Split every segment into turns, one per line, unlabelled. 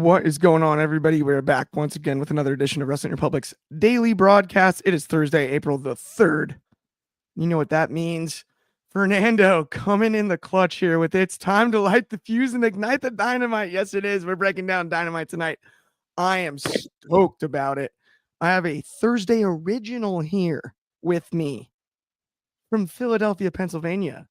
What is going on, everybody? We're back once again with another edition of Wrestling Republic's daily broadcast. It is Thursday, April the 3rd. You know what that means. Fernando coming in the clutch here with It's Time to Light the Fuse and Ignite the Dynamite. Yes, it is. We're breaking down Dynamite tonight. I am stoked about it. I have a Thursday original here with me from Philadelphia, Pennsylvania.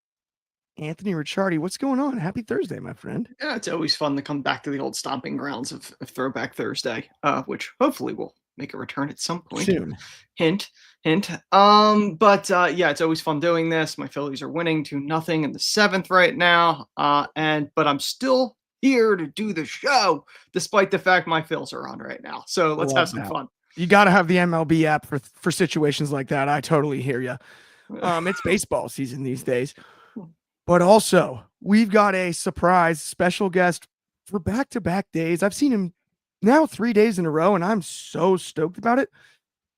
Anthony Ricciardi, what's going on? Happy Thursday, my friend.
Yeah, it's always fun to come back to the old stomping grounds of Throwback Thursday, which hopefully will make a return at some point.
Soon.
Hint, hint. Yeah, it's always fun doing this. My Phillies are winning 2-0 in the 7th right now, but I'm still here to do the show, despite the fact my Phils are on right now. So let's have some fun.
You got to have the MLB app for situations like that. I totally hear you. It's baseball season these days. But also, we've got a surprise special guest for back-to-back days. I've seen him now 3 days in a row, and I'm so stoked about it.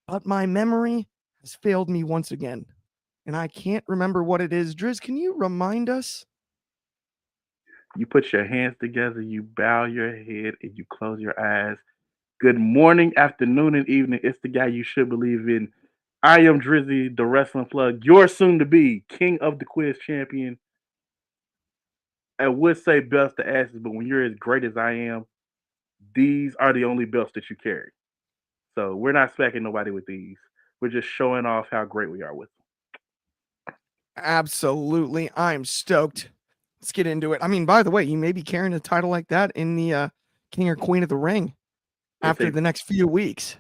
But my memory has failed me once again, and I can't remember what it is. Driz, can you remind us?
You put your hands together, you bow your head, and you close your eyes. Good morning, afternoon, and evening. It's the guy you should believe in. I am Dryzzy, the wrestling plug, your soon-to-be king of the quiz champion. I would say belts to asses, but when you're as great as I am, these are the only belts that you carry. So we're not smacking nobody with these. We're just showing off how great we are with them.
Absolutely. I'm stoked. Let's get into it. I mean, by the way, you may be carrying a title like that in the King or Queen of the Ring after the next few weeks.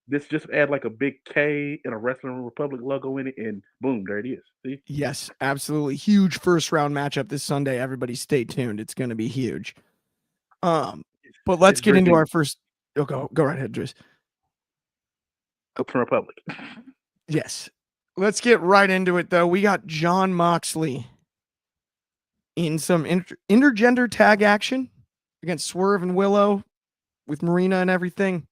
This just add like a big K and a Wrestling Republic logo in it, and boom, there it is. See?
Yes, absolutely. Huge first round matchup this Sunday. Everybody stay tuned. It's going to be huge. But let's get into our first. Oh, go right ahead, Driz.
Wrestling Republic.
Yes. Let's get right into it, though. We got Jon Moxley in some intergender tag action against Swerve and Willow with Marina and everything.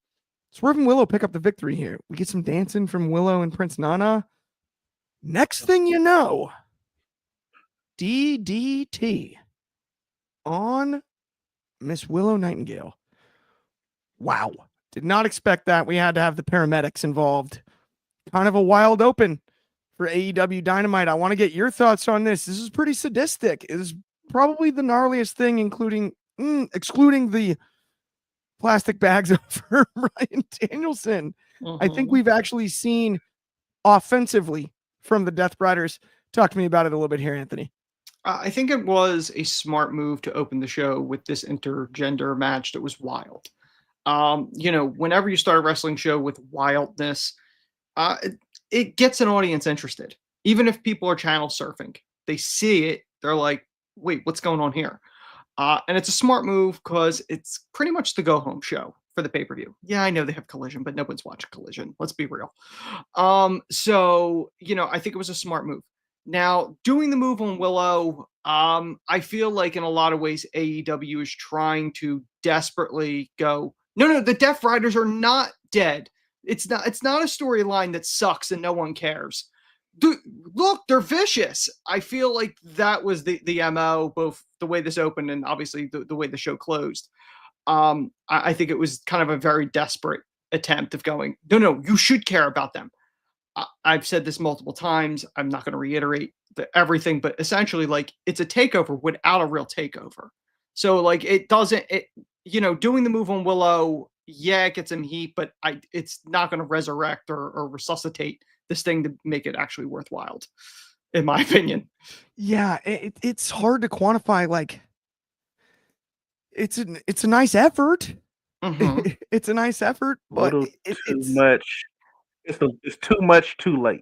Swerve and Willow pick up the victory here. We get some dancing from Willow and Prince Nana. Next thing you know, DDT on Miss Willow Nightingale. Wow. Did not expect that. We had to have the paramedics involved. Kind of a wild open for AEW Dynamite. I want to get your thoughts on this. This is pretty sadistic. It is probably the gnarliest thing, excluding the plastic bags for Bryan Danielson. I think we've actually seen offensively from the Death Riders. Talk to me about it a little bit here, Anthony.
I think it was a smart move to open the show with this intergender match that was wild. Whenever you start a wrestling show with wildness, it gets an audience interested. Even if people are channel surfing, they see it, they're like, wait, what's going on here? And it's a smart move because it's pretty much the go-home show for the pay-per-view. Yeah, I know they have Collision, but no one's watching Collision. Let's be real. I think it was a smart move. Now, doing the move on Willow, I feel like in a lot of ways AEW is trying to desperately go, no, the Death Riders are not dead. It's not a storyline that sucks and no one cares. Dude, look, they're vicious. I feel like that was the MO, both the way this opened and obviously the way the show closed. I think it was kind of a very desperate attempt of going, no, you should care about them. I've said this multiple times. I'm not going to reiterate everything, but essentially, like, it's a takeover without a real takeover. So, like, doing the move on Willow, yeah, it gets him heat, but it's not going to resurrect or resuscitate this thing to make it actually worthwhile, in my opinion.
Yeah, it's hard to quantify. Like, it's a nice effort.
Mm-hmm.
It's a nice effort, but
it's much. It's too much too late.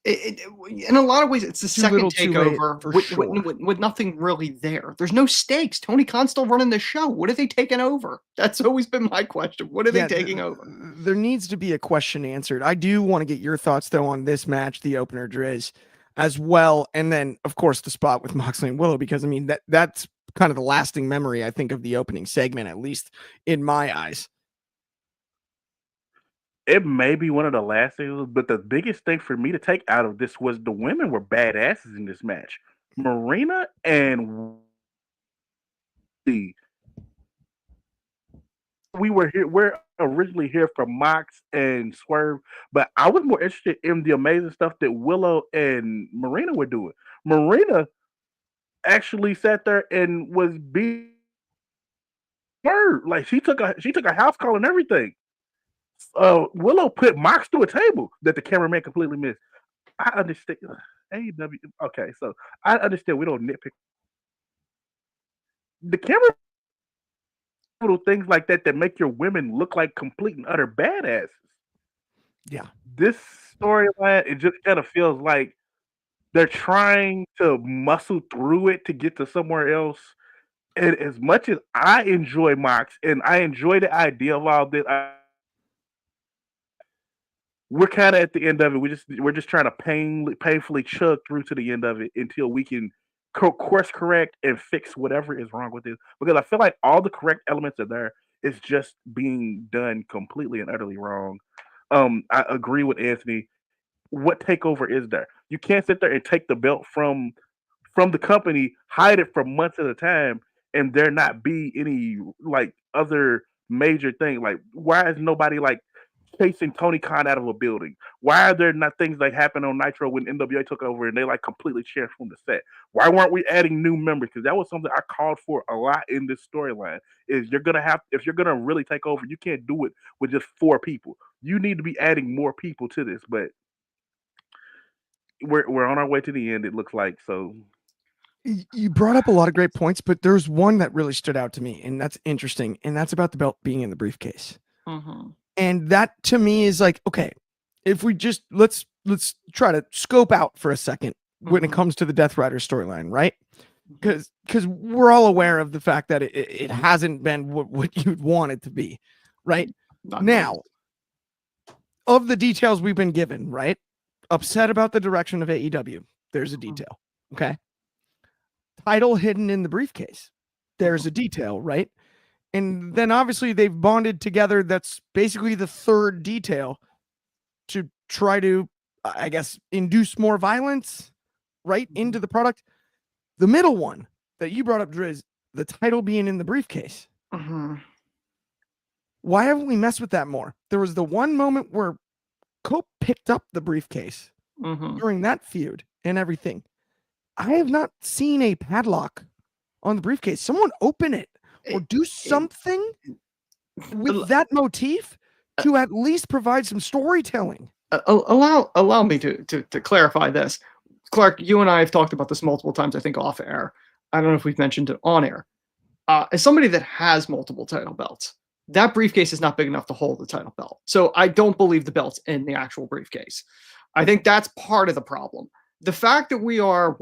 In a lot of ways, it's the second takeover with nothing really there. There's no stakes. Tony Khan's still running the show. What are they taking over? That's always been my question. What are they taking over?
There needs to be a question answered. I do want to get your thoughts, though, on this match, the opener, Driz, as well. And then, of course, the spot with Moxley and Willow, because, I mean, that's kind of the lasting memory, I think, of the opening segment, at least in my eyes.
It may be one of the last things, but the biggest thing for me to take out of this was the women were badasses in this match. Marina and we're originally here for Mox and Swerve, but I was more interested in the amazing stuff that Willow and Marina were doing. Marina actually sat there and was being Swerve. Like she took a house call and everything. Willow put Mox through a table that the cameraman completely missed. I understand. AEW. Okay, so I understand we don't nitpick. The camera little things like that that make your women look like complete and utter badasses.
Yeah.
This storyline, it just kind of feels like they're trying to muscle through it to get to somewhere else. And as much as I enjoy Mox and I enjoy the idea of all this, we're kind of at the end of it. We're just trying to painfully chug through to the end of it until we can course correct and fix whatever is wrong with it. Because I feel like all the correct elements are there. It's just being done completely and utterly wrong. I agree with Anthony. What takeover is there? You can't sit there and take the belt from the company, hide it for months at a time, and there not be any like other major thing. Like, why is nobody like chasing Tony Khan out of a building? Why are there not things like happened on Nitro when NWA took over and they like completely changed from the set? Why weren't we adding new members? Because that was something I called for a lot in this storyline. Is if you're gonna really take over, you can't do it with just 4 people. You need to be adding more people to this. But we're on our way to the end. It looks like so.
You brought up a lot of great points, but there's one that really stood out to me, and that's interesting, and that's about the belt being in the briefcase.
Mm-hmm.
And that to me is like, okay, if we just let's try to scope out for a second when it comes to the Death Rider storyline, right? Because we're all aware of the fact that it hasn't been what you'd want it to be, right? Now, of the details we've been given, right? Upset about the direction of AEW. There's a detail, okay? Title hidden in the briefcase. There's a detail, right? And then obviously they've bonded together. That's basically the third detail to try to, I guess, induce more violence, right, into the product. The middle one that you brought up, Drizz, the title being in the briefcase. Why haven't we messed with that more? There was the one moment where Cope picked up the briefcase during that feud and everything. I have not seen a padlock on the briefcase. Someone open it or do something with that motif to at least provide some storytelling.
Allow me to clarify this. Clark, you and I have talked about this multiple times, I think off air. I don't know if we've mentioned it on air. As somebody that has multiple title belts, that briefcase is not big enough to hold the title belt. So I don't believe the belt's in the actual briefcase. I think that's part of the problem. The fact that we are,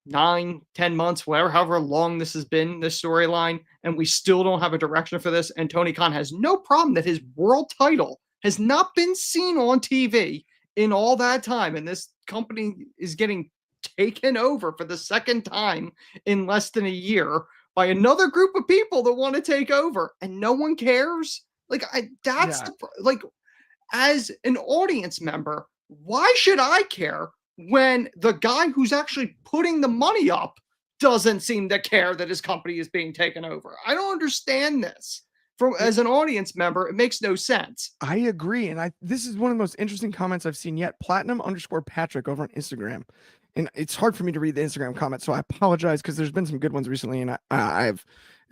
9, 10 months, however long this has been, this storyline, and we still don't have a direction for this, and Tony Khan has no problem that his world title has not been seen on TV in all that time, and this company is getting taken over for the second time in less than a year by another group of people that want to take over, and no one cares. As an audience member, why should I care when the guy who's actually putting the money up doesn't seem to care that his company is being taken over? I don't understand this. As an audience member, it makes no sense.
I agree. And this is one of the most interesting comments I've seen yet. Platinum_Patrick over on Instagram. And it's hard for me to read the Instagram comments, so I apologize because there's been some good ones recently, and it's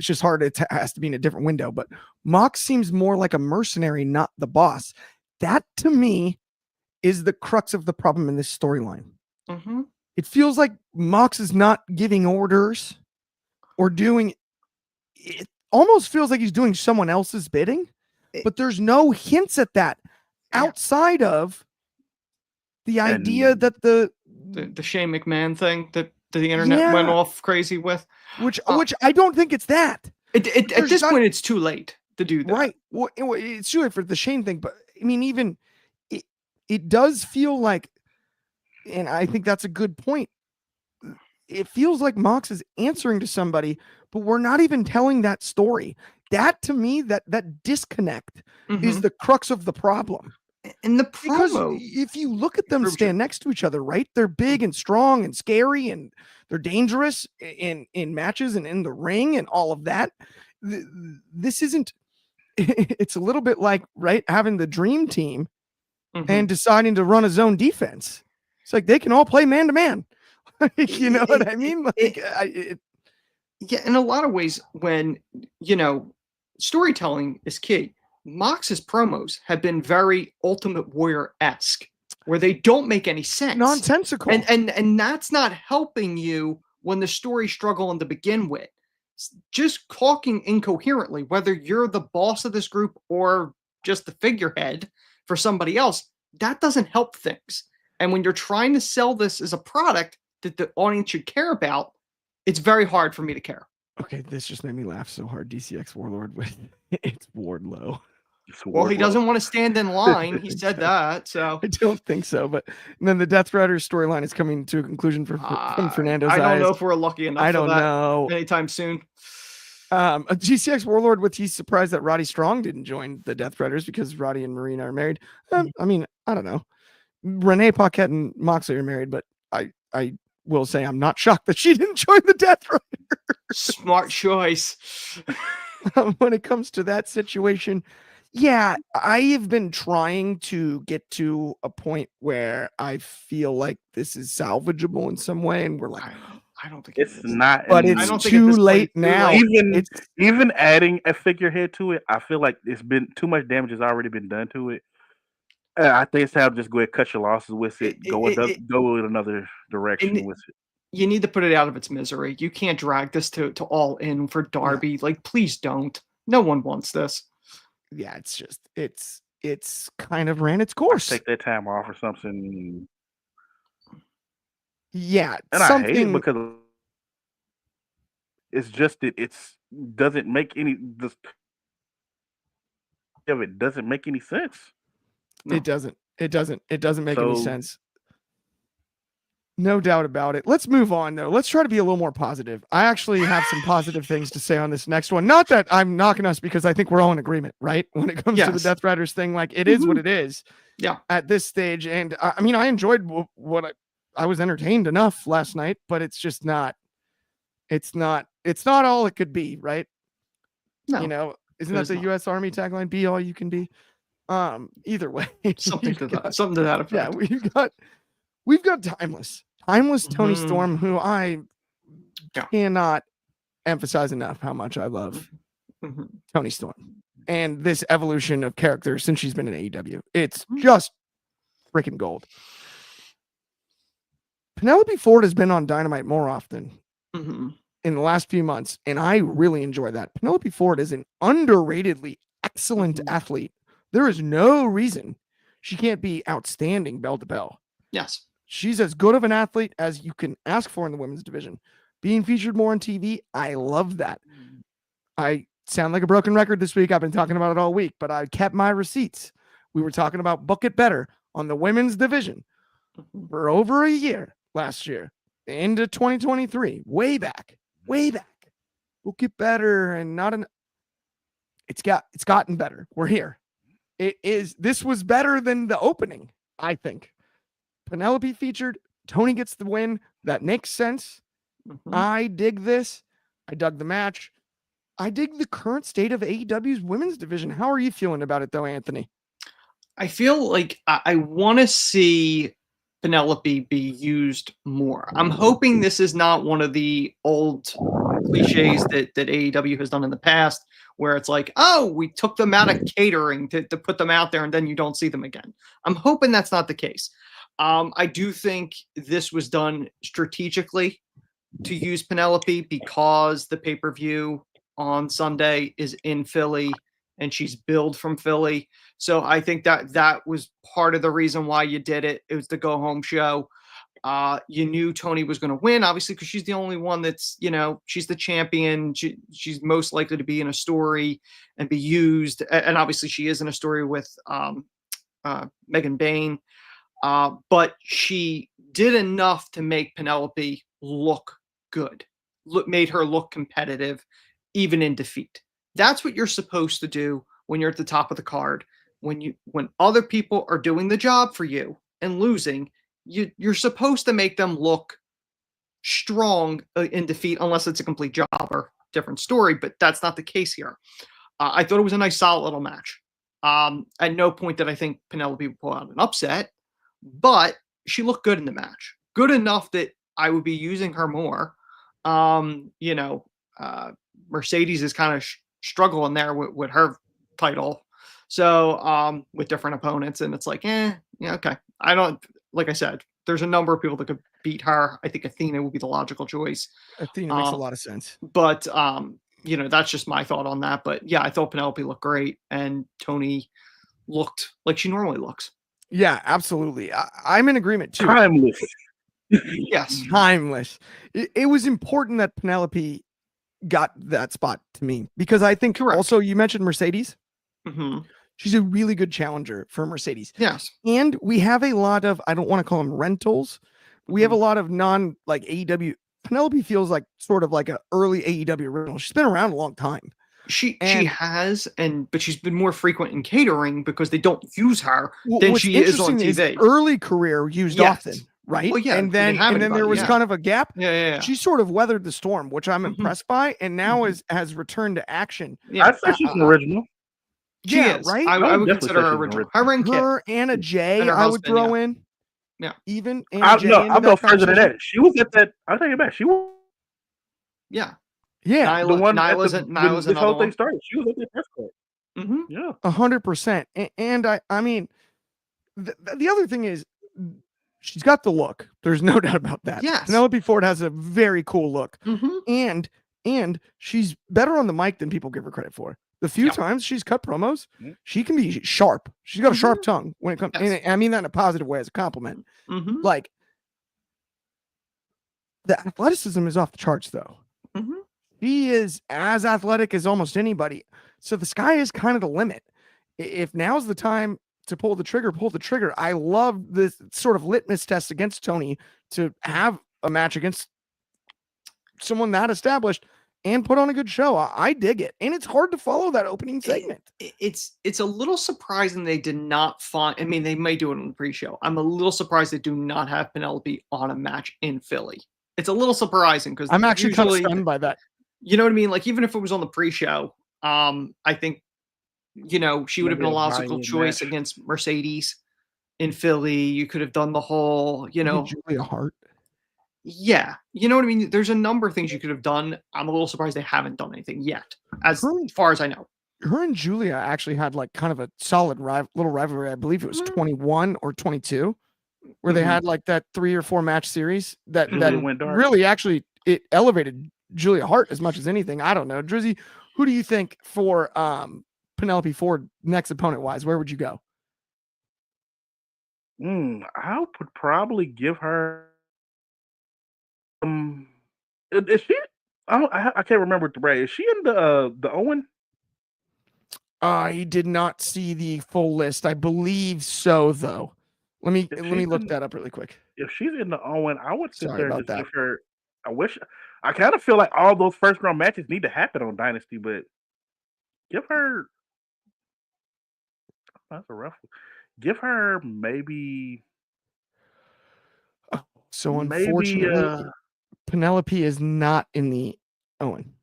just hard. It has to be in a different window. But Mox seems more like a mercenary, not the boss. That, to me, is the crux of the problem in this storyline. It feels like Mox is not giving orders or doing it. Almost feels like he's doing someone else's bidding, but there's no hints at that outside of the idea that the
Shane McMahon thing that the internet went off crazy with,
which I don't think it's that.
At this point, it's too late to do that.
Right. Well, it's too late for the Shane thing, but I mean, even it does feel like, and I think that's a good point. It feels like Mox is answering to somebody, but we're not even telling that story. That, to me, that disconnect is the crux of the problem.
And the
promo, because if you look at them stand next to each other, right? They're big and strong and scary, and they're dangerous in matches and in the ring and all of that. This isn't it's a little bit like, right, having the dream team
Mhm.
and deciding to run a zone defense. It's like they can all play man to man. You know what I mean? Like,
yeah, in a lot of ways, when storytelling is key. Mox's promos have been very Ultimate Warrior-esque, where they don't make any sense.
nonsensical.
And that's not helping you when the story's struggling to begin with. Just talking incoherently, whether you're the boss of this group or just the figurehead for somebody else, that doesn't help things. And when you're trying to sell this as a product that the audience should care about, it's very hard for me to care.
Okay, this just made me laugh so hard. DCX Warlord with it's Wardlow.
Well, he doesn't want to stand in line. He said that, so
I don't think so. But then the Death Riders storyline is coming to a conclusion from Fernando's
I don't
eyes.
know if we're lucky enough
I
for
don't
that
know.
anytime soon.
GCX Warlord with he's surprised that Roddy Strong didn't join the Death Riders because Roddy and Marina are married. I mean, I don't know. Renee Paquette and Moxley are married, but I will say I'm not shocked that she didn't join the Death Riders.
Smart choice.
When it comes to that situation, yeah, I have been trying to get to a point where I feel like this is salvageable in some way, and we're like,
I don't think
it's not,
but
and
it's too late now.
Even adding a figurehead to it, I feel like it's been too much damage has already been done to it. I think it's time to just go ahead and cut your losses with it. Go with another direction with it.
You need to put it out of its misery. You can't drag this to All In for Darby. Yeah. Like, please don't. No one wants this.
Yeah, it's just it's kind of ran its course.
Take that time off or something.
Yeah,
and I hate it because it's just it's doesn't make any it doesn't make any sense.
No. It doesn't make any sense. No doubt about it. Let's move on, though. Let's try to be a little more positive. I actually have some positive things to say on this next one. Not that I'm knocking us, because I think we're all in agreement, right? When it comes to the Death Riders thing, like, it is what it is.
Yeah.
At this stage. And I mean, I enjoyed what I was entertained enough last night, but it's just not, it's not all it could be, right?
No.
You know, isn't that the U.S. Army tagline? Be all you can be. Either way.
Something to that effect.
Yeah, we've got Timeless Tony Storm, who I cannot emphasize enough how much I love Tony Storm and this evolution of character since she's been in AEW. It's just freaking gold. Penelope Ford has been on Dynamite more often in the last few months, and I really enjoy that. Penelope Ford is an underratedly excellent athlete. There is no reason she can't be outstanding bell to bell.
Yes.
She's as good of an athlete as you can ask for in the women's division. Being featured more on TV, I love that. I sound like a broken record this week. I've been talking about it all week, but I kept my receipts. We were talking about Book It Better on the women's division for over a year last year, into 2023, way back. Book It Better, and not an. It's gotten better. We're here. This was better than the opening, I think. Penelope featured, Tony gets the win. That makes sense. I dig this. I dug the match. I dig the current state of AEW's women's division. How are you feeling about it, though, Anthony?
I feel like I want to see Penelope be used more. I'm hoping this is not one of the old cliches that AEW has done in the past, where it's like, oh, we took them out of catering to put them out there and then you don't see them again. I'm hoping that's not the case. I do think this was done strategically to use Penelope because the pay-per-view on Sunday is in Philly and she's billed from Philly. So I think that was part of the reason why you did it. It was the go-home show. You knew Tony was going to win, obviously, because she's the only one that's, she's the champion. She's most likely to be in a story and be used. And obviously she is in a story with Megan Bain. But she did enough to make Penelope look good, made her look competitive, even in defeat. That's what you're supposed to do when you're at the top of the card. When other people are doing the job for you and losing, you're supposed to make them look strong in defeat, unless it's a complete job or different story. But that's not the case here. I thought it was a nice, solid little match. At no point did I think Penelope would pull out an upset, but she looked good in the match. Good enough that I would be using her more. You know, Mercedes is kind of struggling there with her title. So with different opponents, and it's like, yeah, okay. I don't, like I said, there's a number of people that could beat her. I think Athena would be the logical choice.
Athena makes a lot of sense.
But you know, that's just my thought on that. But yeah, I thought Penelope looked great, and Tony looked like she normally looks.
Yeah, absolutely. I'm in agreement too.
Timeless.
Yes.
Timeless. It was important that Penelope got that spot to me because I think
Correct.
also you mentioned Mercedes.
Mm-hmm.
She's a really good challenger for Mercedes.
Yes.
And we have a lot of, I don't want to call them rentals. We have a lot of like AEW. Penelope feels like sort of like an early AEW rental. She's been around a long time.
She has, but she's been more frequent in catering because they don't use her than
what's
she is on
interesting
TV.
is early career used often, right?
Well, yeah,
and
they
then
have
there
anybody,
was
yeah.
kind of a gap.
Yeah.
She sort of weathered the storm, which I'm
Mhm.
impressed by, and now has returned to action.
Yeah.
I'd say she's an original.
She
Yeah,
is.
right?
I would
definitely
consider
say
her
she's an
original.
original.
Her and Kit.
Her and a J,
And her
I would
husband,
throw
yeah.
in.
Yeah.
Even and
I'll
J.
go further than that. She was at that. I'll take it back. She was
Yeah.
Yeah,
the one
Nyla's
at
Nyla's
when this
another
whole thing
one.
started. She was at the press club.
Mm-hmm.
Yeah.
100%. And I mean, the other thing is, she's got the look. There's no doubt about that.
Yes.
Penelope Ford has a very cool look,
Mm-hmm.
and she's better on the mic than people give her credit for. The few
Yeah.
times she's cut promos,
Mhm.
she can be sharp. She's got a sharp
Mhm.
tongue when it comes.
Yes.
And I mean that in a positive way as a compliment.
Mm-hmm.
Like the athleticism is off the charts, though.
Mm-hmm.
He is as athletic as almost anybody. So the sky is kind of the limit. If now's the time to pull the trigger, pull the trigger. I love this sort of litmus test against Tony to have a match against someone that established and put on a good show. I dig it. And it's hard to follow that opening segment.
It's a little surprising they did not find. I mean, they may do it on the pre-show. I'm a little surprised they do not have Penelope on a match in Philly. It's a little surprising because
I'm actually kind of stunned by that.
You know what I mean? Like, even if it was on the pre-show, I think, you know, she would have been a logical choice against Mercedes in Philly. You could have done the whole, you know,
Julia Hart.
Yeah, you know what I mean? There's a number of things you could have done. I'm a little surprised they haven't done anything yet, as far as I know.
Her and Julia actually had like kind of a solid little rivalry. I believe it was 21 or 22, where they had like that 3 or 4 match series that really actually it elevated Julia Hart as much as anything. I don't know. Drizzy, who do you think for Penelope Ford next opponent wise? Where would you go?
I would probably give her. Is she? I can't remember the Ray. Is she in the Owen?
I did not see the full list. I believe so, though. Let me look that up really quick.
If she's in the Owen, I would sit
Sorry
there and
about
just give her. I kind of feel like all those first round matches need to happen on Dynasty, but give her. That's a rough one. Give her maybe.
So unfortunately, Penelope is not in the Owen.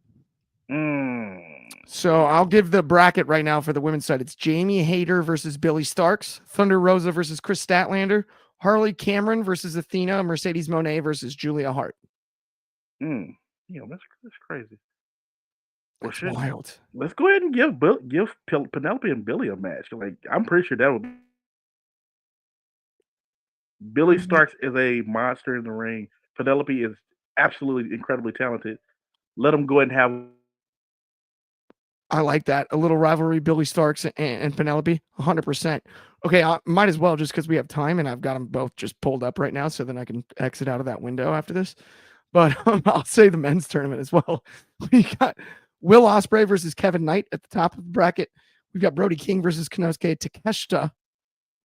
So I'll give the bracket right now for the women's side. It's Jamie Hayter versus Billy Starks, Thunder Rosa versus Chris Statlander, Harley Cameron versus Athena, Mercedes Moné versus Julia Hart.
Yeah, that's crazy.
That's wild.
Let's go ahead and give Penelope and Billy a match. Like, I'm pretty sure that would. Billy Starks is a monster in the ring. Penelope is absolutely incredibly talented. Let them go ahead and have.
I like that. A little rivalry, Billy Starks and Penelope, 100%. Okay, I might as well just because we have time and I've got them both just pulled up right now so then I can exit out of that window after this. But I'll say the men's tournament as well. We got Will Ospreay versus Kevin Knight at the top of the bracket. We've got Brody King versus Konosuke Takeshita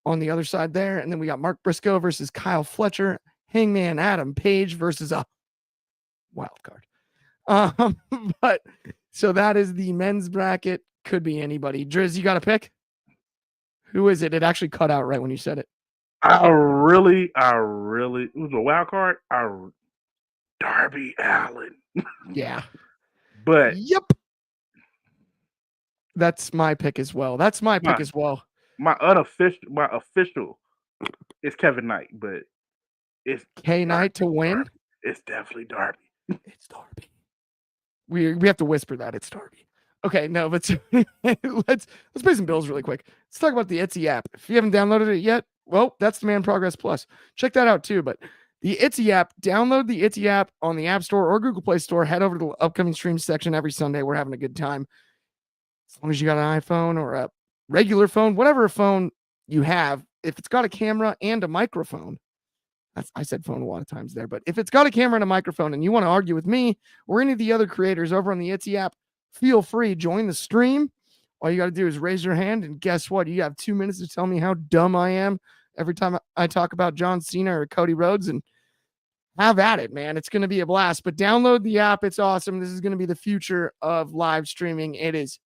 on the other side there. And then we got Mark Briscoe versus Kyle Fletcher, Hangman Adam Page versus a wild card. But so that is the men's bracket. Could be anybody. Driz, you got a pick? Who is it? It actually cut out right when you said it.
I really, it was a wild card. Darby Allin.
Yeah.
But
yep. That's my pick as well.
My official is Kevin Knight, but it's
K Knight to win.
Darby. It's definitely Darby.
It's Darby. We have to whisper that it's Darby. Okay, no, but let's pay some bills really quick. Let's talk about the Etsy app. If you haven't downloaded it yet, well, that's Demand Progress Plus. Check that out too. But the Etsy app, download the Etsy app on the App Store or Google Play Store. Head over to the upcoming streams section every Sunday. We're having a good time. As long as you got an iPhone or a regular phone, whatever phone you have, if it's got a camera and a microphone, I said phone a lot of times there, but if it's got a camera and a microphone and you want to argue with me or any of the other creators over on the Etsy app, feel free, join the stream. All you got to do is raise your hand, and guess what? You have 2 minutes to tell me how dumb I am every time I talk about John Cena or Cody Rhodes, and have at it, man. It's going to be a blast, but download the app. It's awesome. This is going to be the future of live streaming. It is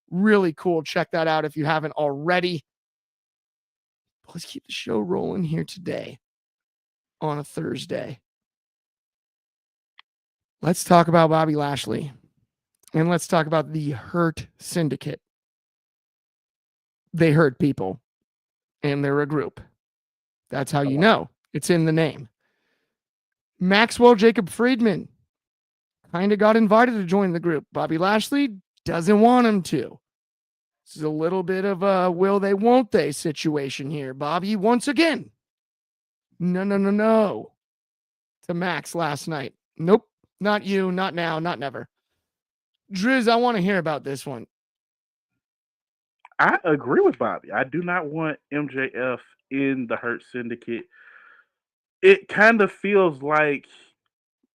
really cool. Check that out if you haven't already. Let's keep the show rolling here today on a Thursday. Let's talk about Bobby Lashley, and let's talk about the Hurt Syndicate. They hurt people, and they're a group. That's how you know. It's in the name. Maxwell Jacob Friedman kind of got invited to join the group. Bobby Lashley doesn't want him to. This is a little bit of a will they, won't they situation here. Bobby, once again, no, to Max last night. Nope, not you, not now, not never. Driz, I want to hear about this one.
I agree with Bobby. I do not want MJF in the Hurt Syndicate. It kind of feels like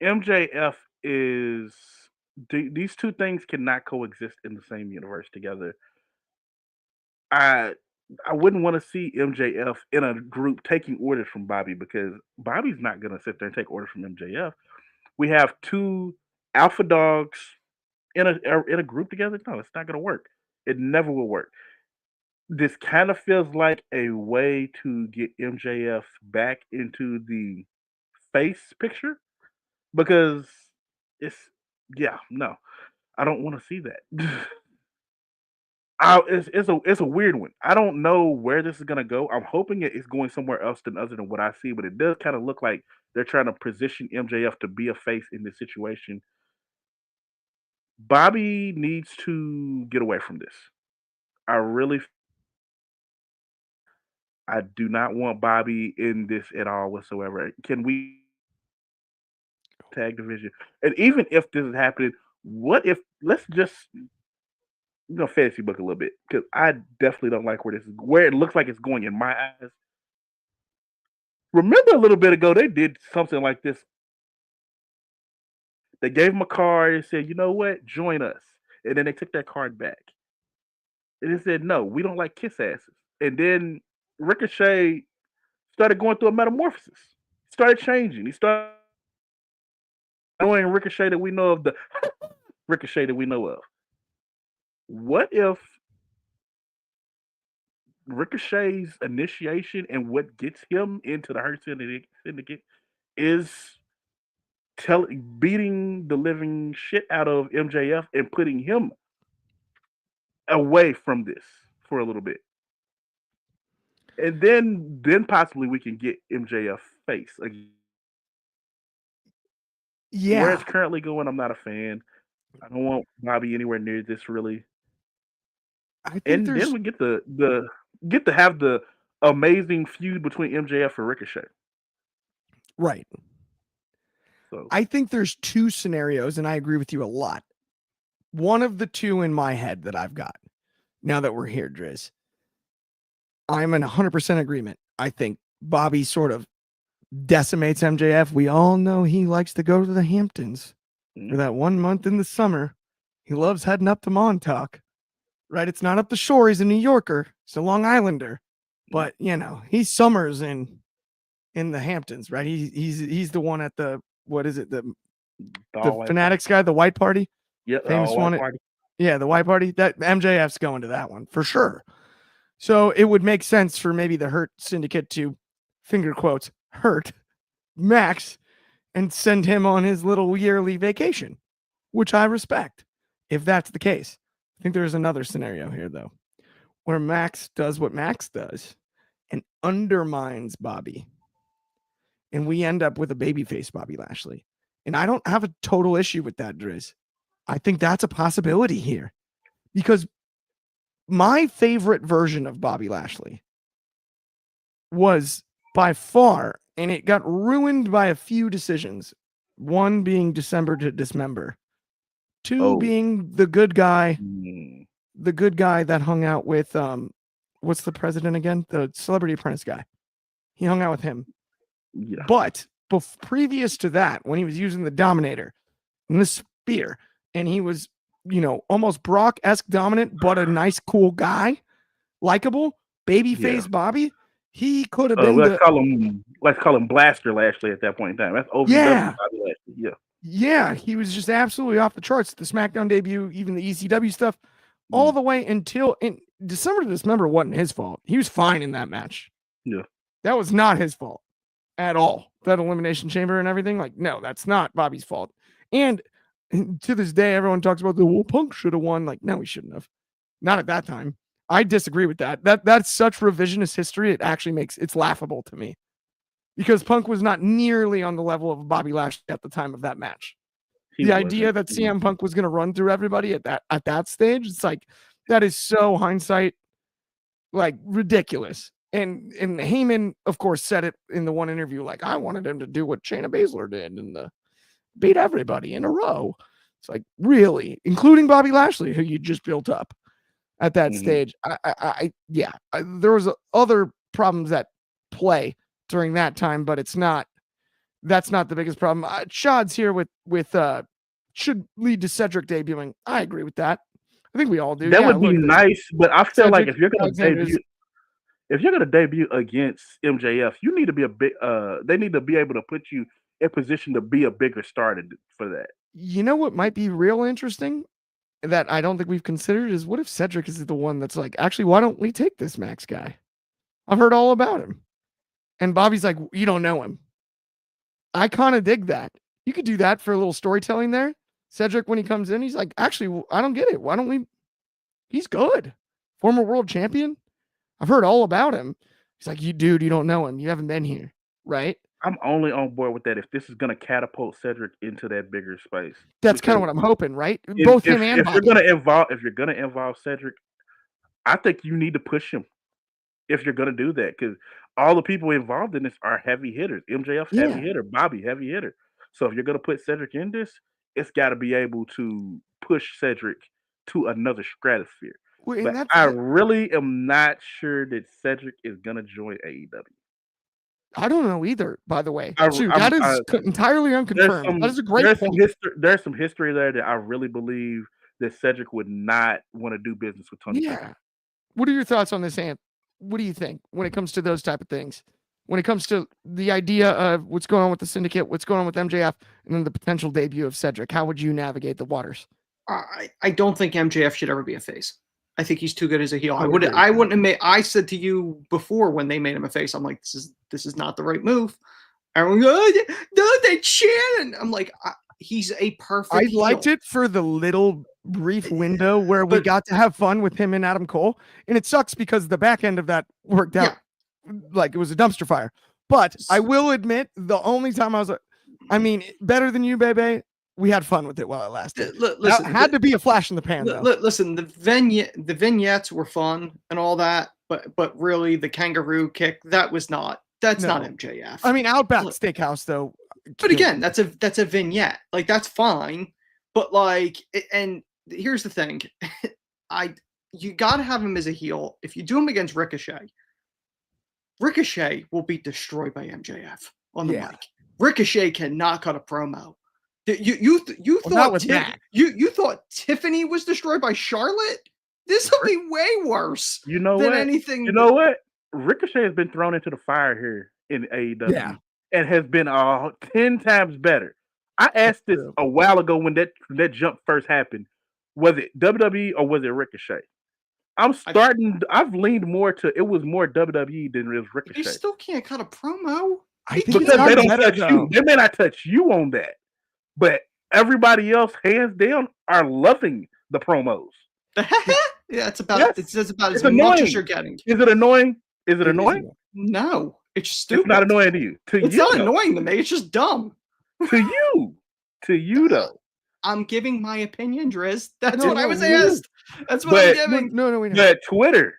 MJF is... These two things cannot coexist in the same universe together. I wouldn't want to see MJF in a group taking orders from Bobby, because Bobby's not going to sit there and take orders from MJF. We have two alpha dogs in a group together. No, it's not going to work. It never will work. This kind of feels like a way to get MJF back into the face picture, because no, I don't want to see that. It's a weird one. I don't know where this is gonna go. I'm hoping it's going somewhere else other than what I see, but it does kind of look like they're trying to position MJF to be a face in this situation. Bobby needs to get away from this. I do not want Bobby in this at all whatsoever. Can we tag division? And even if this is happening, what if let's just fantasy book a little bit, because I definitely don't like where it looks like it's going in my eyes. Remember a little bit ago, they did something like this. They gave him a card and said, "You know what? Join us." And then they took that card back. And they said, "No, we don't like kiss asses." And then Ricochet started going through a metamorphosis. He started changing. He started knowing Ricochet that we know of, the Ricochet that we know of. What if Ricochet's initiation and what gets him into the Hurt Syndicate is beating the living shit out of MJF and putting him away from this for a little bit, and then possibly we can get MJF face again.
Yeah,
where it's currently going, I'm not a fan. I don't want Bobby anywhere near this, really. And then we get to have the amazing feud between MJF and Ricochet.
Right. So I think there's two scenarios, and I agree with you a lot. One of the two in my head that I've got, now that we're here, Driz, I'm in 100% agreement. I think Bobby sort of decimates MJF. We all know he likes to go to the Hamptons for that 1 month in the summer. He loves heading up to Montauk, right? It's not up the shore. He's a New Yorker. He's a Long Islander, but he summers in the Hamptons, right? He's the one at the, what is it? The Fanatics guy, the white party.
Yeah.
Famous one. Yeah. The white party. That MJF's going to that one for sure. So it would make sense for maybe the Hurt Syndicate to, finger quotes, hurt Max and send him on his little yearly vacation, which I respect if that's the case. I think there's another scenario here, though, where Max does what Max does and undermines Bobby. And we end up with a babyface Bobby Lashley. And I don't have a total issue with that, Driz. I think that's a possibility here. Because my favorite version of Bobby Lashley was by far, and it got ruined by a few decisions. One being December to Dismember. Two being the good guy that hung out with what's the president again? The Celebrity Apprentice guy. He hung out with him.
Yeah.
But previous to that, when he was using the Dominator and the spear, and he was, almost Brock-esque dominant, but a nice, cool guy, likable, babyface Bobby, he could have been.
Let's call him Blaster Lashley at that point in time. That's OVW Bobby Lashley. Yeah.
Yeah, he was just absolutely off the charts. The SmackDown debut, even the ECW stuff, all the way until in December to Dismember wasn't his fault. He was fine in that match.
Yeah.
That was not his fault at all. That Elimination Chamber and everything, no, that's not Bobby's fault. And to this day, everyone talks about Punk should have won. No, he shouldn't have. Not at that time. I disagree with that. That's such revisionist history. It actually it's laughable to me. Because Punk was not nearly on the level of Bobby Lashley at the time of that match. The idea that CM Punk was going to run through everybody at that stage, it's that is so hindsight, ridiculous. And Heyman, of course, said it in the one interview, I wanted him to do what Shayna Baszler did and beat everybody in a row. It's really, including Bobby Lashley, who you just built up at that stage. There was other problems at play during that time, but that's not the biggest problem. Shad's here with should lead to Cedric debuting. I agree with that. I think we all do.
That would be nice, but I feel like if you're going to debut against MJF, you need to be they need to be able to put you in position to be a bigger star for that.
You know what might be real interesting that I don't think we've considered is what if Cedric is the one that's actually, why don't we take this Max guy? I've heard all about him. And Bobby's you don't know him. I kind of dig that. You could do that for a little storytelling there. Cedric, when he comes in, he's actually, I don't get it. Why don't we? He's good. Former world champion. I've heard all about him. He's you don't know him. You haven't been here, right?
I'm only on board with that if this is going to catapult Cedric into that bigger space.
That's kind of what I'm hoping, right? Both him and Bobby.
If you're going to involve Cedric, I think you need to push him if you're going to do that, because all the people involved in this are heavy hitters. MJF heavy hitter, Bobby heavy hitter. So if you're going to put Cedric in this, it's got to be able to push Cedric to another stratosphere. But I really am not sure that Cedric is going to join AEW.
I don't know either, by the way. That is entirely unconfirmed. That is a great point.
There's some history there that I really believe that Cedric would not want to do business with Tony Khan.
What are your thoughts on this, Ant? What do you think when it comes to those type of things? When it comes to the idea of what's going on with the Syndicate, what's going on with MJF, and then the potential debut of Cedric, how would you navigate the waters?
I don't think MJF should ever be a face. I think he's too good as a heel. I wouldn't have made. I said to you before when they made him a face, I'm this is not the right move. Everyone goes, no, they Shannon. I'm he's a perfect.
I liked it for the little brief window where we got to have fun with him and Adam Cole, and it sucks because the back end of that worked out it was a dumpster fire. But I will admit, the only time I was better than you, baby. We had fun with it while it lasted. Listen, that had to be a flash in the pan, though.
Listen, the vignettes were fun and all that, but really the kangaroo kick, that's not MJF.
Outback Steakhouse, though.
But again, that's a vignette. That's fine. But and here's the thing. You gotta have him as a heel. If you do him against Ricochet will be destroyed by MJF on the mic. Ricochet cannot cut a promo. You thought Tiffany was destroyed by Charlotte? This will be way worse. Anything.
You know what? Ricochet has been thrown into the fire here in AEW and has been 10 times better. I asked this a while ago when that jump first happened. Was it WWE or was it Ricochet? I've leaned more to it was more WWE than it was Ricochet.
You still can't cut a promo.
Because they don't touch you. They may not touch you on that. But everybody else, hands down, are loving the promos.
Yeah, it's about
Yes.
it says about
It's
as much
annoying.
as you're getting.
Is it annoying? Is it
It is
annoying?
No, it's stupid.
It's not annoying to you. To
It's
you,
not
though.
annoying to me. It's just dumb.
To you. To you, though.
I'm giving my opinion, Driz. That's
No,
what I
no,
was
we-
asked. That's what I'm
But-
giving.
No, wait.
But Twitter,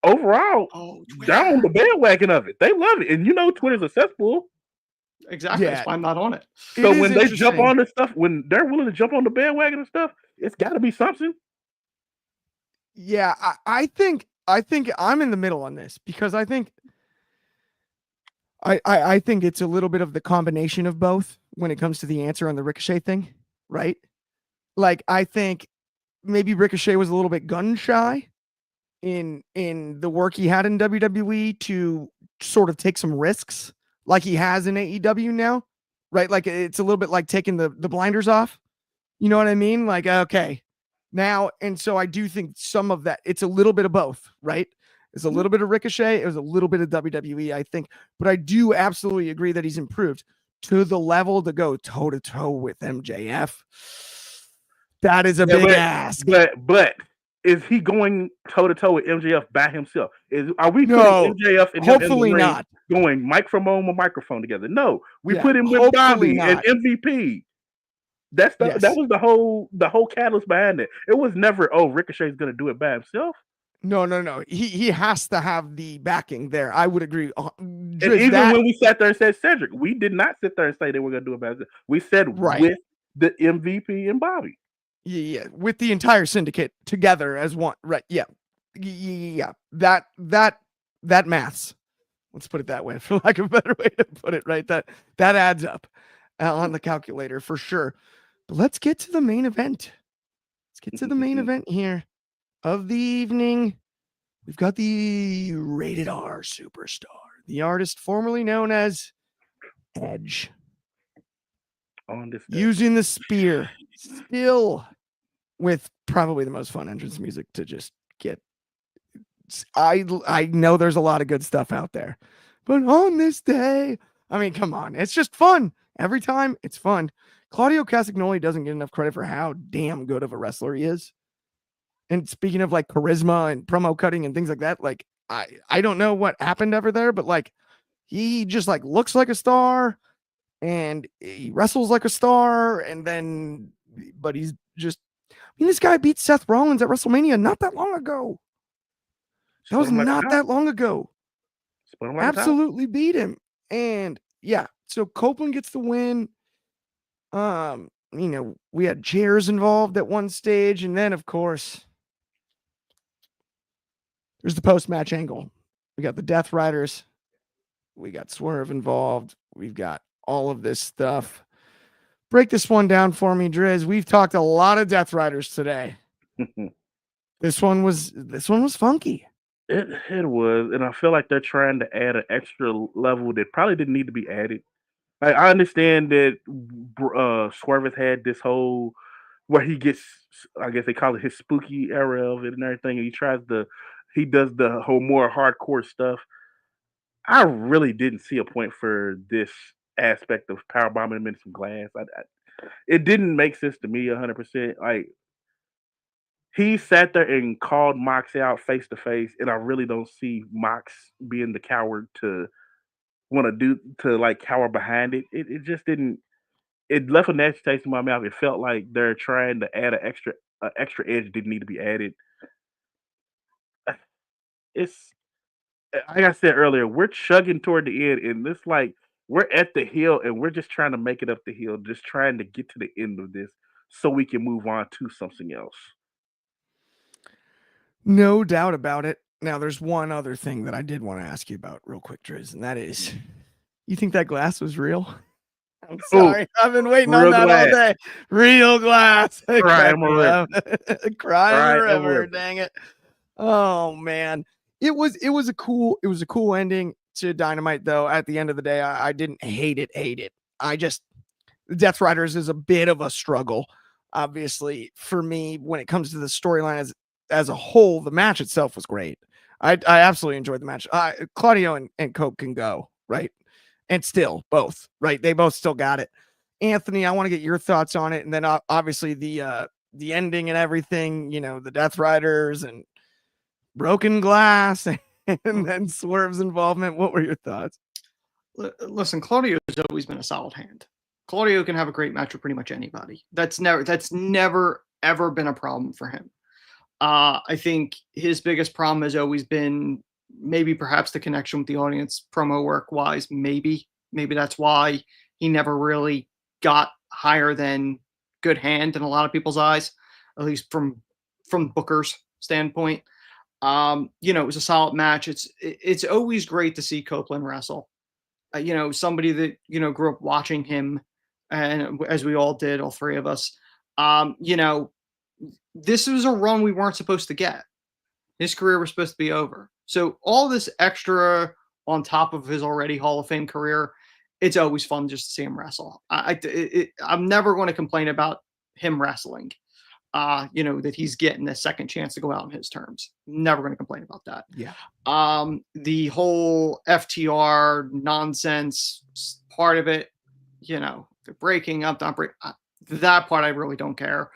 overall,
Oh,
they're on the bandwagon of it. They love it. And you know Twitter's a cesspool.
Exactly.
Yeah.
That's why I'm not on it.
So
It is
when they jump
interesting.
on this stuff, when they're willing to jump on the bandwagon and stuff, it's got to be something.
Yeah, I think I'm in the middle on this because I think I think it's a little bit of the combination of both when it comes to the answer on the Ricochet thing, right? Like I think maybe Ricochet was a little bit gun shy in the work he had in WWE to sort of take some risks like he has in AEW now, right? Like it's a little bit like taking the blinders off. You know what I mean? Like, okay, now, and so I do think some of that, it's a little bit of both, right? It's a little bit of Ricochet. It was a little bit of WWE, I think, but I do absolutely agree that he's improved to the level to go toe to toe with MJF. That is a big ask.
But is he going toe to toe with MJF by himself? Are we
No,
putting MJF and him in
hopefully
the ring
not.
going microphone with microphone together? No, we
Yeah,
put him with
hopefully
Bobby and
not.
MVP. That
Yes.
was the whole catalyst behind it. It was never, oh, Ricochet's gonna do it by himself.
No. He has to have the backing there. I would agree.
And even when we sat there and said Cedric, we did not sit there and say they were gonna do it by themselves. We said
Right.
with the MVP and Bobby.
Yeah, with the entire syndicate together as one, right? Yeah. That maths. Let's put it that way, for lack of a better way to put it. Right, that adds up on the calculator for sure. But let's get to the main event. Let's get to the main event here of the evening. We've got the rated R superstar, the artist formerly known as Edge,
On this day.
using the spear, still with probably the most fun entrance music to just get. I know there's a lot of good stuff out there, but on this day, I mean, come on, it's just fun every time. It's fun. Claudio Castagnoli doesn't get enough credit for how damn good of a wrestler he is. And speaking of like charisma and promo cutting and things like that, like I don't know what happened over there, but like he just like looks like a star and he wrestles like a star, and then but he's just, I mean, this guy beat Seth Rollins at WrestleMania not that long ago. That was not that long ago. Absolutely beat him. And yeah, so Copeland gets the win. You know, we had chairs involved at one stage, and then of course there's the post-match angle. We got the Death Riders. We got Swerve involved. We've got all of this stuff. Break this one down for me, Driz. We've talked a lot of Death Riders today. This one was funky.
It was, and I feel like they're trying to add an extra level that probably didn't need to be added. I understand that Swerve has had this whole where he gets, I guess they call it his spooky era of it and everything, and he does the whole more hardcore stuff. I really didn't see a point for this aspect of powerbombing him into some glass. It didn't make sense to me 100%. Like, he sat there and called Mox out face to face, and I really don't see Mox being the coward to like cower behind it. It just didn't. It left a nasty taste in my mouth. It felt like they're trying to add an extra edge didn't need to be added. It's like I said earlier, we're chugging toward the end, and it's like we're at the hill, and we're just trying to make it up the hill, just trying to get to the end of this so we can move on to something else.
No doubt about it. Now, there's one other thing that I did want to ask you about real quick, Driz, and that is, you think that glass was real? I'm sorry. I've been waiting on that all day. Real glass.
Cry 'em a river.
Cry 'em a river. Dang it. Oh man. It was a cool ending to Dynamite, though. At the end of the day, I didn't hate it. The Death Riders is a bit of a struggle, obviously, for me when it comes to the storyline as a whole. The match itself was great. I absolutely enjoyed the match. Claudio and Cope can go, right? And still both, right? They both still got it. Anthony, I want to get your thoughts on it. And then obviously the the ending and everything, you know, the Death Riders and broken glass and then Swerve's involvement. What were your thoughts?
Listen, Claudio has always been a solid hand. Claudio can have a great match with pretty much anybody. That's never ever been a problem for him. I think his biggest problem has always been maybe perhaps the connection with the audience, promo work wise. Maybe that's why he never really got higher than good hand in a lot of people's eyes, at least from Booker's standpoint. It was a solid match. It's always great to see Copeland wrestle. Somebody that grew up watching him, and as we all did, all three of us. This was a run we weren't supposed to get. His career was supposed to be over. So all this extra on top of his already Hall of Fame career, it's always fun just to see him wrestle. I'm never going to complain about him wrestling. That he's getting a second chance to go out on his terms. Never going to complain about that.
Yeah.
The whole FTR nonsense part of it, they're breaking up, not break. That part I really don't care.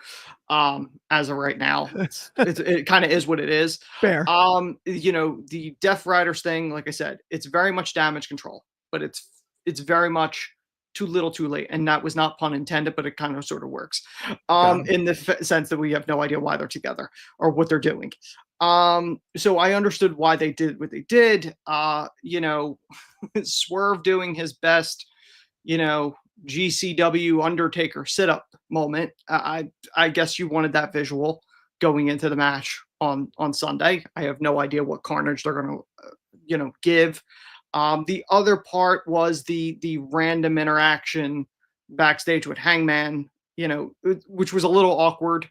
As of right now, it kind of is what it is.
Fair.
The Death Riders thing, like I said, it's very much damage control, but it's very much too little, too late, and that was not pun intended, but it kind of sort of works. In the sense that we have no idea why they're together or what they're doing. So I understood why they did what they did. Swerve doing his best, GCW Undertaker sit-up moment. I guess you wanted that visual going into the match on Sunday. I have no idea what carnage they're going to, give. The other part was the random interaction backstage with Hangman, which was a little awkward.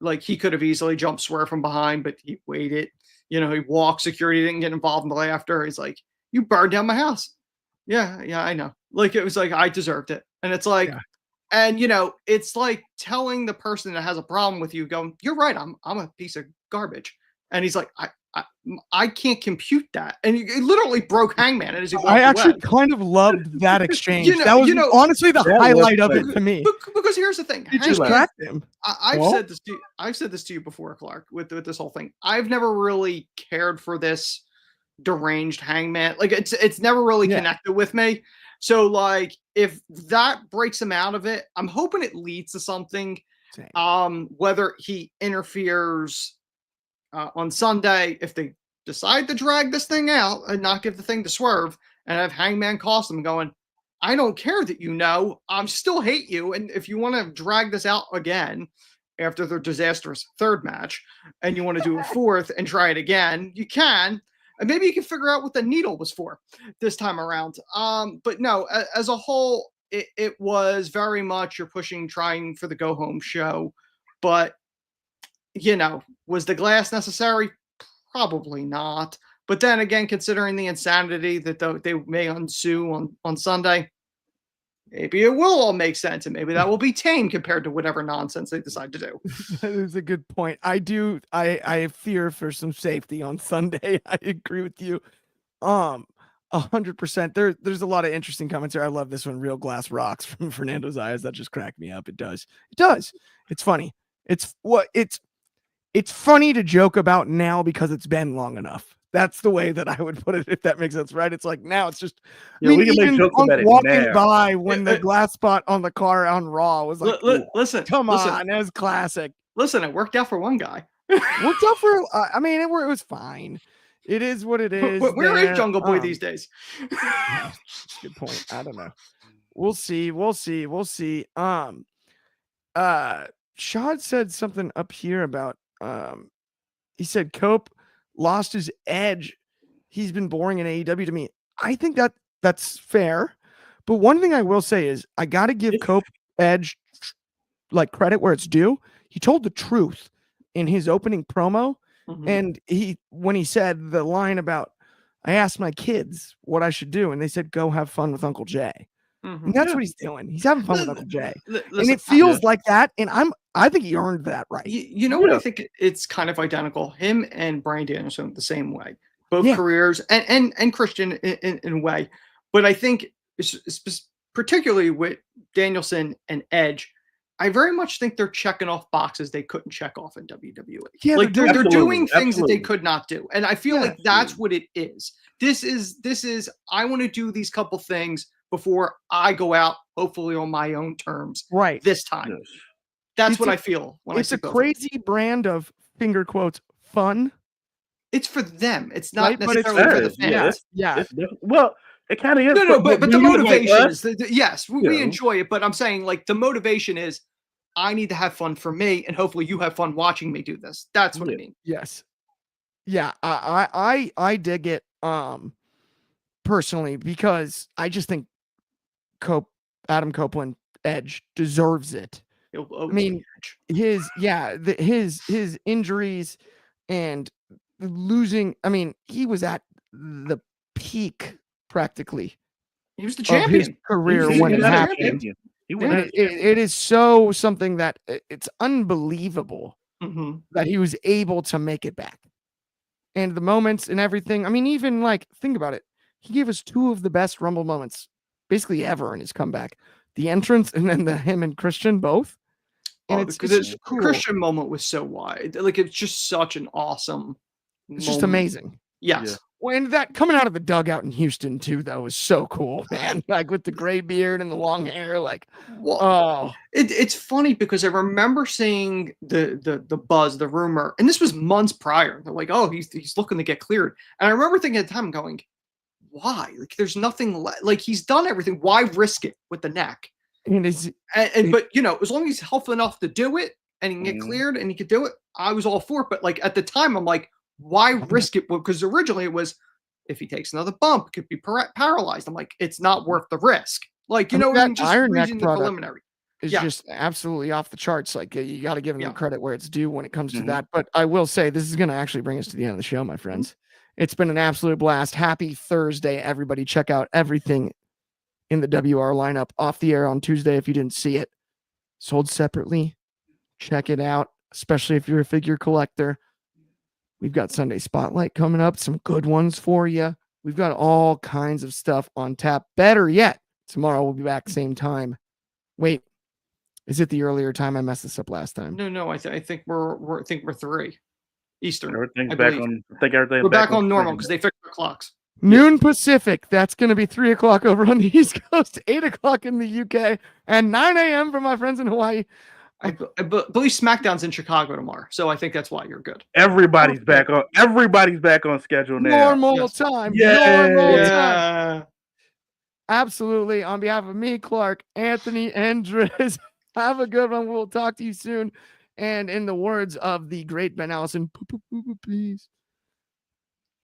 Like he could have easily jumped Swerve from behind, but he waited. He walked, security didn't get involved until after. He's like, "You burned down my house." Yeah, I know. Like it was like I deserved it, and it's like, and it's like telling the person that has a problem with you, going, "You're right. I'm a piece of garbage," and he's like, I can't compute that, and it literally broke Hangman as he walked
I actually
away.
kind of loved that exchange. That was honestly the highlight of it to me.
Because here's the thing,
it just cracked him.
I've said this to you before, Clark, with this whole thing. I've never really cared for this deranged Hangman. Like it's never really connected with me. So like if that breaks him out of it, I'm hoping it leads to something. Same. Whether he interferes on Sunday, if they decide to drag this thing out and not give the thing to Swerve and have Hangman cost them going, I don't care that I still hate you. And if you want to drag this out again after their disastrous third match and you want to do a fourth and try it again, you can. And maybe you can figure out what the needle was for this time around. But no, as a whole, it was very much you're trying for the go home show. But was the glass necessary? Probably not. But then again, considering the insanity that they may ensue on Sunday, maybe it will all make sense, and maybe that will be tame compared to whatever nonsense they decide to do.
That is a good point. I fear for some safety on Sunday. I agree with you. 100%. There's a lot of interesting comments here. I love this one. Real glass rocks from Fernando Zayas. That just cracked me up. It does. It's funny. It's funny to joke about now because it's been long enough. That's the way that I would put it, if that makes sense, right? It's like now it's just
we can make jokes about it
walking by when the glass spot on the car on Raw was like,
listen,
come on, that was classic.
Listen, it worked out for one guy.
Worked out for it was fine. It is what it is.
Where is Jungle Boy these days?
Good point. I don't know. We'll see. Shad said something up here about he said Cope lost his edge. He's been boring in AEW to me. I think that's fair. But one thing I will say is I got to give Cope edge like credit where it's due. He told the truth in his opening promo. Mm-hmm. And when he said the line about, I asked my kids what I should do, and they said, go have fun with Uncle Jay. Mm-hmm. And that's what he's doing. He's having fun with Uncle Jay. And it feels like that. And I think he earned that right.
You know what? I think it's kind of identical. Him and Bryan Danielson the same way. Both careers and Christian in a way. But I think particularly with Danielson and Edge, I very much think they're checking off boxes they couldn't check off in WWE.
Yeah,
like they're doing
Absolutely,
things that they
absolutely.
could not do. And I feel
Yeah,
like that's what it is. This is I want to do these couple things before I go out, hopefully on my own terms
right.
this time.
Yes.
That's
It's
what
a-
I feel when I
It's
see
a
both of them.
crazy brand of finger quotes fun.
It's for them. It's not
Right, but it's
necessarily for the
Yes, yeah,
fans.
Yeah.
It's well, it kind of is.
No, but the
dudes like
motivation
us,
is yes, we
Yeah.
enjoy it, but I'm saying like the motivation is I need to have fun for me, and hopefully you have fun watching me do this. That's what I
Yeah.
mean.
Yes. Yeah, I dig it personally because I just think Adam Copeland Edge deserves it. I mean, his injuries and losing, I mean, he was at the peak practically
he was the
of his
champion.
career
He
when it
went out as
happened.
champion. He went
And
out as
it is so something that it's unbelievable
Mhm.
that he was able to make it back. And the moments and everything. I mean, even like, think about it. He gave us two of the best Rumble moments basically ever in his comeback. The entrance and then the him and Christian both. And it's
the
just cool.
Christian moment was so wide. Like it's just such an awesome.
It's just
moment.
amazing.
Yes.
Yeah.
When that coming out of the dugout in Houston too, that was so cool, man. Like with the gray beard and the long hair, like
Well,
oh,
it's funny because I remember seeing the buzz, the rumor, and this was months prior. They're like, oh, he's looking to get cleared, and I remember thinking at the time, going, why? Like, there's nothing like he's done everything. Why risk it with the neck?
and is
And but you know, as long as he's healthy enough to do it and he can get
Mhm.
cleared and he could do it, I was all for it. But like at the time, I'm like, why risk it? Because originally it was if he takes another bump, it could be paralyzed. I'm like, it's not worth the risk. Like, you
I mean,
know,
that
even just
Iron Neck
reading the
product
preliminary.
is
Yeah.
just absolutely off the charts. Like you got to give him
Yeah.
the credit where it's due when it comes to
Mhm.
that. But I will say this is going to actually bring us to the end of the show, my friends. It's been an absolute blast. Happy Thursday, everybody! Check out everything in the WR lineup off the air on Tuesday if you didn't see it. Sold separately. Check it out, especially if you're a figure collector. We've got Sunday Spotlight coming up, some good ones for you. We've got all kinds of stuff on tap. Better yet, tomorrow we'll be back same time. Wait, is it the earlier time? I messed this up last time.
No. I think we're 3 Eastern.
Everything's
I
back
believe.
on. I think everything's
We're back on normal
screen.
because they fixed the clocks.
Noon Pacific. That's going to be 3 o'clock over on the East Coast, 8 o'clock in the UK, and 9 a.m. for my friends in Hawaii.
I believe SmackDown's in Chicago tomorrow, so I think that's why you're good.
Everybody's back on. Everybody's back on schedule now.
Normal
Yes.
time.
Yeah.
Normal time.
Yeah.
Absolutely. On behalf of me, Clark, Anthony, and Driz, have a good one. We'll talk to you soon. And in the words of the great Ben Allison, please.